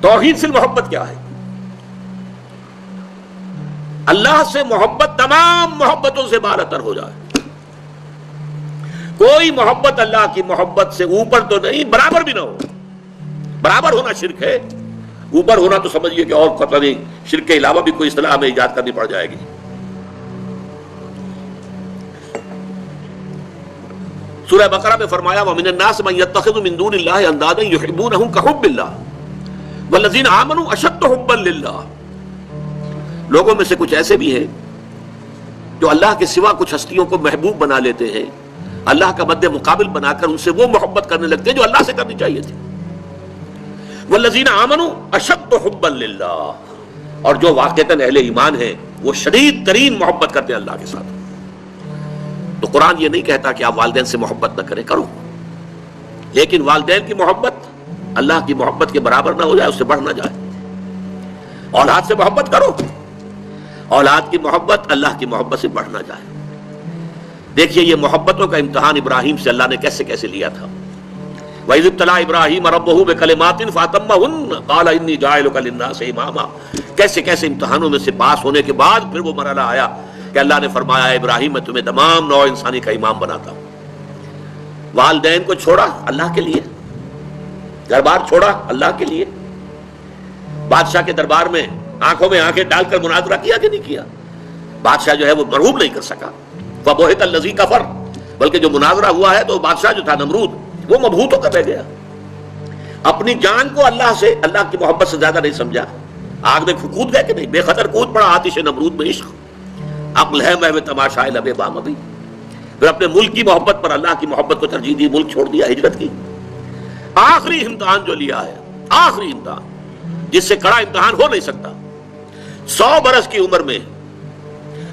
توحید فی المحبت کیا ہے؟ اللہ سے محبت تمام محبتوں سے بالاتر ہو جائے. کوئی محبت اللہ کی محبت سے اوپر تو نہیں، برابر بھی نہ ہو. برابر ہونا شرک ہے، اوپر ہونا تو سمجھیے کہ اور پتہ نہیں شرک کے علاوہ بھی کوئی اصطلاح ہمیں ایجاد کرنی پڑ جائے گی. سورہ بقرہ میں فرمایا وَمِنَ النَّاسِ مَن يَتَّخِذُ مِن دُونِ اللَّهِ أَندَادًا يُحِبُّونَهُم كَحُبِّ اللَّهِ وَالَّذِينَ آمَنُوا أَشَدُّ حُبًّا لِلَّهِ. لوگوں میں سے کچھ ایسے بھی ہیں جو اللہ کے سوا کچھ ہستیوں کو محبوب بنا لیتے ہیں، اللہ کا مد مقابل بنا کر ان سے وہ محبت کرنے لگتے ہیں جو اللہ سے کرنی چاہیے تھی. وَالَّذِينَ آمَنُوا أَشَدُّ حُبًّا لِلَّهِ، اور جو واقعتاً اہل ایمان ہیں وہ شدید ترین محبت کرتے ہیں اللہ کے ساتھ. تو قرآن یہ نہیں کہتا کہ آپ والدین سے محبت نہ کریں، کرو، لیکن والدین کی محبت اللہ کی محبت کے برابر نہ ہو جائے، اس سے بڑھ نہ جائے. اولاد سے محبت کرو، اولاد کی محبت اللہ کی محبت سے بڑھ نہ جائے. دیکھیے یہ محبتوں کا امتحان ابراہیم سے اللہ نے کیسے کیسے لیا تھا. وَإِذِ ابْتَلَىٰ إِبْرَاهِيمَ رَبُّهُ بِكَلِمَاتٍ فَأَتَمَّهُنَّ قَالَ إِنِّي جَاعِلُكَ لِلنَّاسِ إِمَامًا. کیسے کیسے امتحانوں میں سے پاس ہونے کے بعد پھر وہ مرحلہ آیا کہ اللہ نے فرمایا ابراہیم میں تمہیں تمام نوع انسانی کا امام بناتا ہوں. والدین کو چھوڑا اللہ کے لیے، گھر بار چھوڑا اللہ کے لیے، بادشاہ کے دربار میں آنکھوں میں آنکھیں ڈال کر مناظرہ کیا کہ نہیں کیا؟ بادشاہ جو ہے وہ مرعوب نہیں کر سکا. فَبُہِتَ الَّذِي كَفَرَ، بلکہ جو مناظرہ ہوا ہے تو بادشاہ جو تھا نمرود وہ مبہوت ہو کر رہ گیا. اپنی جان کو اللہ سے، اللہ کی محبت سے زیادہ نہیں سمجھا. آگ میں کود گئے کہ نہیں؟ بے خطر کود پڑا آتش نمرود میں عشق. عقل ہے محو تماشائے لب بام ابھی. پھر اپنے ملک کی محبت پر اللہ کی محبت کو ترجیح دی، ملک چھوڑ دیا، ہجرت کی. آخری امتحان جو لیا ہے، آخری امتحان جس سے کڑا امتحان ہو نہیں سکتا. 100 برس کی عمر میں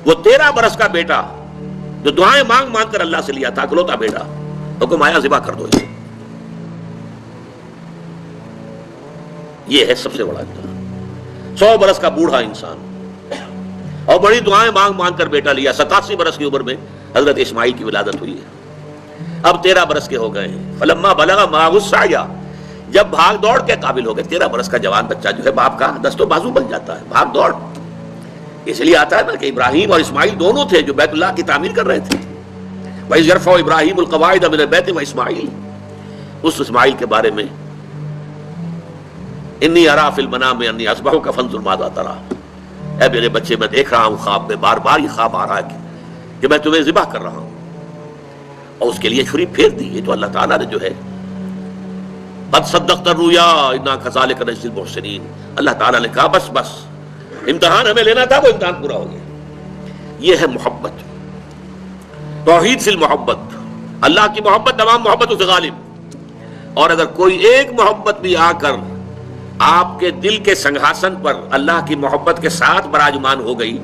وہ 13 برس کا بیٹا جو دعائیں مانگ مانگ کر اللہ سے لیا تھا، اکلوتا بیٹا، حکم آیا ذبح کر دو. یہ ہے سب سے بڑا امتحان. 100 برس کا بوڑھا انسان اور بڑی دعائیں مانگ مانگ کر بیٹا لیا. 87 برس کی عمر میں حضرت اسماعیل کی ولادت ہوئی ہے. اب 13 برس کے ہو گئے ہیں. فلما بلغ معه السعي، جب بھاگ دوڑ کے قابل ہو گئے. 13 برس کا جوان بچہ جو ہے باپ کا دست و بازو بن جاتا ہے، بھاگ دوڑ. اس لیے آتا ہے نا کہ ابراہیم اور اسماعیل دونوں تھے جو بیت اللہ کی تعمیر کر رہے تھے. وَإِذْ يَرْفَعُ إِبْرَاهِيمُ الْقَوَاعِدَ مِنَ الْبَيْتِ وَإِسْمَاعِيلُ، اس اسماعیل کے بارے میں انی ارا فی المنام انی اذبحک فانظر ماذا تری. اے میرے بچے میں دیکھ رہا ہوں خواب میں، بار بار یہ خواب آ رہا ہے کہ میں تمہیں ذبح کر رہا ہوں. اور اس کے لیے چھری پھیر دی. یہ تو اللہ تعالیٰ نے جو ہے قد صدقت الرؤیا انا کذالک نجزی المحسنین، اللہ تعالیٰ نے کہا بس بس امتحان ہمیں لینا تھا، وہ امتحان پورا ہو گیا. یہ ہے محبت، توحید فی المحبت. اللہ کی محبت تمام محبتوں سے غالب. اور اگر کوئی ایک محبت بھی آ کر آپ کے دل کے سنگھاسن پر اللہ کی محبت کے ساتھ براجمان ہو گئی،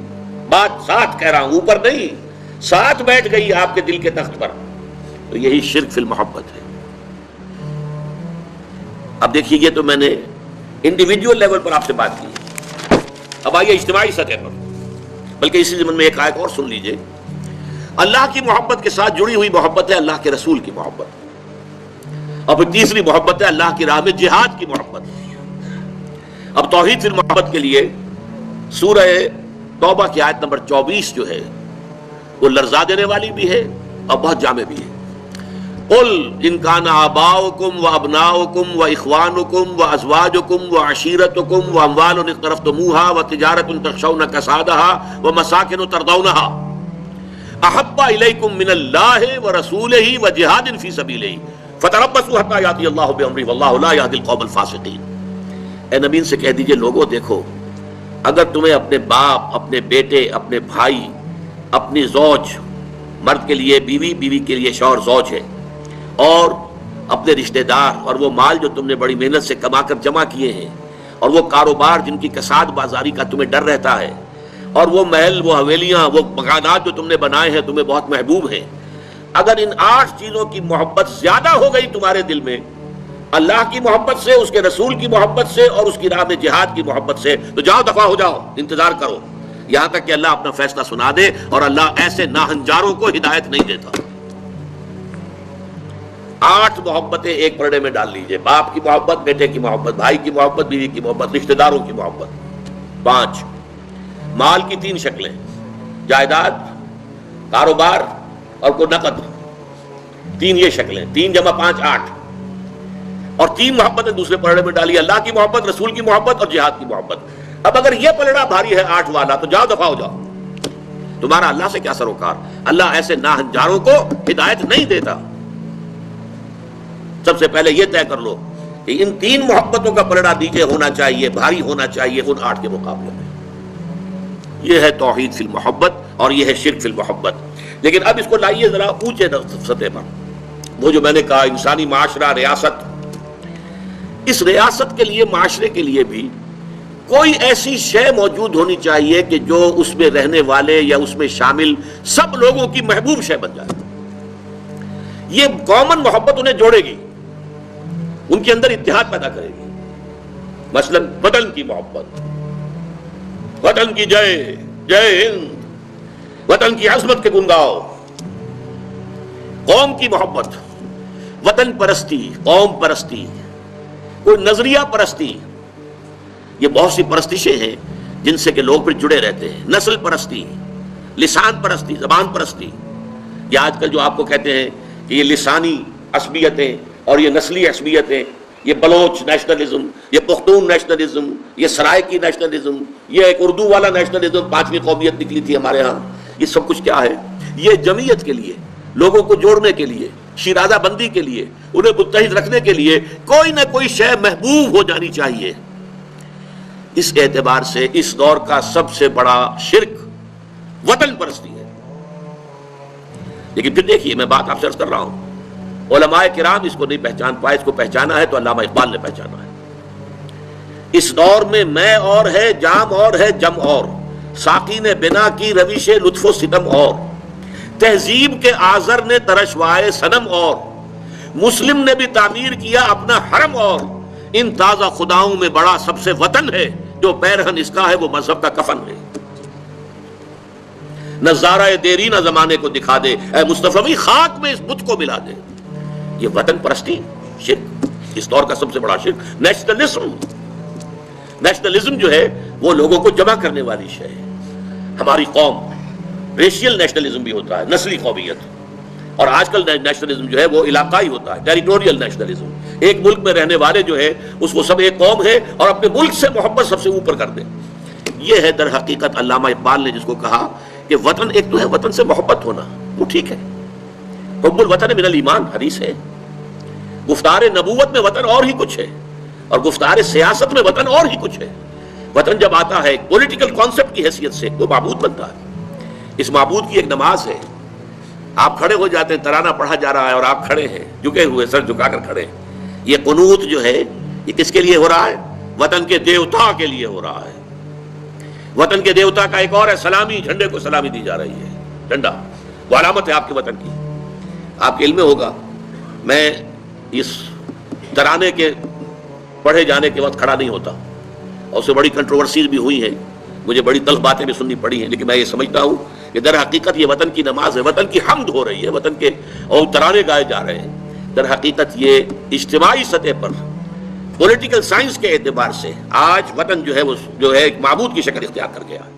بات ساتھ کہہ رہا ہوں، اوپر نہیں، ساتھ بیٹھ گئی آپ کے دل کے تخت پر، تو یہی شرک فی المحبت ہے. اب دیکھیے یہ تو میں نے انڈیویجول لیول پر آپ سے بات کی. اب آئیے اجتماعی سطح پر، بلکہ اسی ضمن میں ایک آیت اور سن لیجئے. اللہ کی محبت کے ساتھ جڑی ہوئی محبت ہے اللہ کے رسول کی محبت، اور پھر تیسری محبت ہے اللہ کی راہ میں جہاد کی محبت. اب توحید فی المحبت کے لیے سورہ توبہ کی آیت نمبر 24 جو ہے وہ لرزا دینے والی بھی ہے اور بہت جامع بھی ہے. قل ان کان آباؤکم وابناؤکم واخوانکم وازواجکم وعشیرتکم واموال اقترفتموها وتجارۃ تخشون کسادها ومساکن ترضونها احب الیکم من اللہ ورسولہ وجہاد فی سبیلہ فتربصوا حتی یاتی اللہ بامرہ واللہ لا یہدی القوم الفاسقین. اے نبی سے کہہ دیجئے لوگوں دیکھو، اگر تمہیں اپنے باپ، اپنے بیٹے، اپنے بھائی، اپنی زوج، مرد کے لیے بیوی، بیوی کے لیے شوہر زوج ہے، اور اپنے رشتہ دار اور وہ مال جو تم نے بڑی محنت سے کما کر جمع کیے ہیں، اور وہ کاروبار جن کی کساد بازاری کا تمہیں ڈر رہتا ہے، اور وہ محل، وہ حویلیاں، وہ مکانات جو تم نے بنائے ہیں تمہیں بہت محبوب ہیں. اگر ان 8 چیزوں کی محبت زیادہ ہو گئی تمہارے دل میں اللہ کی محبت سے، اس کے رسول کی محبت سے اور اس کی راہ میں جہاد کی محبت سے، تو جاؤ دفع ہو جاؤ، انتظار کرو یہاں تک کہ اللہ اپنا فیصلہ سنا دے. اور اللہ ایسے ناہنجاروں کو ہدایت نہیں دیتا. 8 محبتیں ایک پرڑے میں ڈال لیجئے. باپ کی محبت، بیٹے کی محبت، بھائی کی محبت، بیوی کی محبت، رشتہ داروں کی محبت. 5 مال کی 3 شکلیں، جائیداد، کاروبار اور کوئی نقد. 3 یہ شکلیں، 3 جمع 5 8. اور 3 محبتیں دوسرے پلڑے میں ڈالی، اللہ کی محبت، رسول کی محبت اور جہاد کی محبت. اب اگر یہ پلڑا بھاری ہے 8 والا تو جاؤ دفع ہو جاؤ. تمہارا اللہ سے کیا سروکار. اللہ ایسے ناہنجاروں کو ہدایت نہیں دیتا. سب سے پہلے یہ طے کر لو کہ ان 3 محبتوں کا پلڑا نیچے ہونا چاہیے، بھاری ہونا چاہیے ان 8 کے مقابلے میں. یہ ہے توحید فی المحبت اور یہ ہے شرک فی المحبت. لیکن اب اس کو لائیے ذرا اونچے سطح پر. وہ جو میں نے کہا انسانی معاشرہ، ریاست، اس ریاست کے لیے، معاشرے کے لیے بھی کوئی ایسی شے موجود ہونی چاہیے کہ جو اس میں رہنے والے یا اس میں شامل سب لوگوں کی محبوب شے بن جائے. یہ کامن محبت انہیں جوڑے گی، ان کے اندر اتحاد پیدا کرے گی. مثلا وطن کی محبت، وطن کی جے جے ہند، وطن کی عظمت کے گن گاؤ. قوم کی محبت، وطن پرستی، قوم پرستی، کوئی نظریہ پرستی. یہ بہت سی پرستشیں ہیں جن سے کہ لوگ پھر جڑے رہتے ہیں. نسل پرستی، لسان پرستی، زبان پرستی. یہ آج کل جو آپ کو کہتے ہیں کہ یہ لسانی عصبیتیں اور یہ نسلی عصبیتیں، یہ بلوچ نیشنلزم، یہ پختون نیشنلزم، یہ سرائکی نیشنلزم، یہ ایک اردو والا نیشنلزم، 5ویں قومیت نکلی تھی ہمارے ہاں. یہ سب کچھ کیا ہے؟ یہ جمعیت کے لیے، لوگوں کو جوڑنے کے لیے، شیرازہ بندی کے لیے، انہیں متحد رکھنے کے لیے کوئی نہ کوئی شے محبوب ہو جانی چاہیے. اس اعتبار سے اس دور کا سب سے بڑا شرک وطن پرستی ہے. لیکن پھر دیکھیے، میں بات آپ سے عرض کر رہا ہوں، علماء کرام اس کو نہیں پہچان پائے. اس کو پہچانا ہے تو علامہ اقبال نے پہچانا ہے. اس دور میں اور ہے، جام اور ہے، جم اور، ساقی نے بنا کی روش لطف و ستم اور، تہذیب کے آزر نے ترشوائے صنم اور، مسلم نے بھی تعمیر کیا اپنا حرم اور، ان تازہ خداؤں میں بڑا سب سے وطن ہے، جو پیرہن اس کا ہے وہ مذہب کا کفن ہے. نظارہ دیرینہ زمانے کو دکھا دے، اے مصطفی خاک میں اس بت کو ملا دے. یہ وطن پرستی شرک، اس دور کا سب سے بڑا شرک. نیشنلزم جو ہے وہ لوگوں کو جمع کرنے والی شے ہے. ہماری قوم، ریشیل نیشنلزم بھی ہوتا ہے، نسلی قومیت. اور آج کل نیشنلزم جو ہے وہ علاقائی ہوتا ہے، ٹیریٹوریل نیشنلزم. ایک ملک میں رہنے والے جو ہے اس کو سب ایک قوم ہے اور اپنے ملک سے محبت سب سے اوپر کر دے. یہ ہے در حقیقت علامہ اقبال نے جس کو کہا کہ وطن ایک تو ہے وطن سے محبت ہونا، وہ ٹھیک ہے، حب الوطن من الایمان حدیث ہے. گفتار نبوت میں وطن اور ہی کچھ ہے، اور گفتار سیاست میں وطن اور ہی کچھ ہے. وطن جب آتا ہے ایک پولیٹیکل کانسیپٹ کی حیثیت سے تو معبود بنتا ہے. اس معبود کی ایک نماز ہے. آپ کھڑے ہو جاتے ہیں، ترانہ پڑھا جا رہا ہے اور آپ کھڑے ہیں، جھکے ہوئے، سر جھکا کر کھڑے ہیں. یہ قنوت جو ہے یہ کس کے لیے ہو رہا ہے؟ وطن کے دیوتا کے لیے ہو رہا ہے. وطن کے دیوتا کا ایک اور ہے سلامی، جھنڈے کو سلامی دی جا رہی ہے. جھنڈا وہ علامت ہے آپ کے وطن کی. آپ کے علم میں ہوگا، میں اس ترانے کے پڑھے جانے کے وقت کھڑا نہیں ہوتا، اور اس سے بڑی کنٹروورسیز بھی ہوئی ہیں، مجھے بڑی تلخ باتیں بھی سننی پڑی ہیں. لیکن میں یہ سمجھتا ہوں کہ در حقیقت یہ وطن کی نماز ہے، وطن کی حمد ہو رہی ہے، وطن کے اور ترانے گائے جا رہے ہیں. در حقیقت یہ اجتماعی سطح پر پولیٹیکل سائنس کے اعتبار سے آج وطن جو ہے وہ جو ہے ایک معبود کی شکل اختیار کر گیا ہے.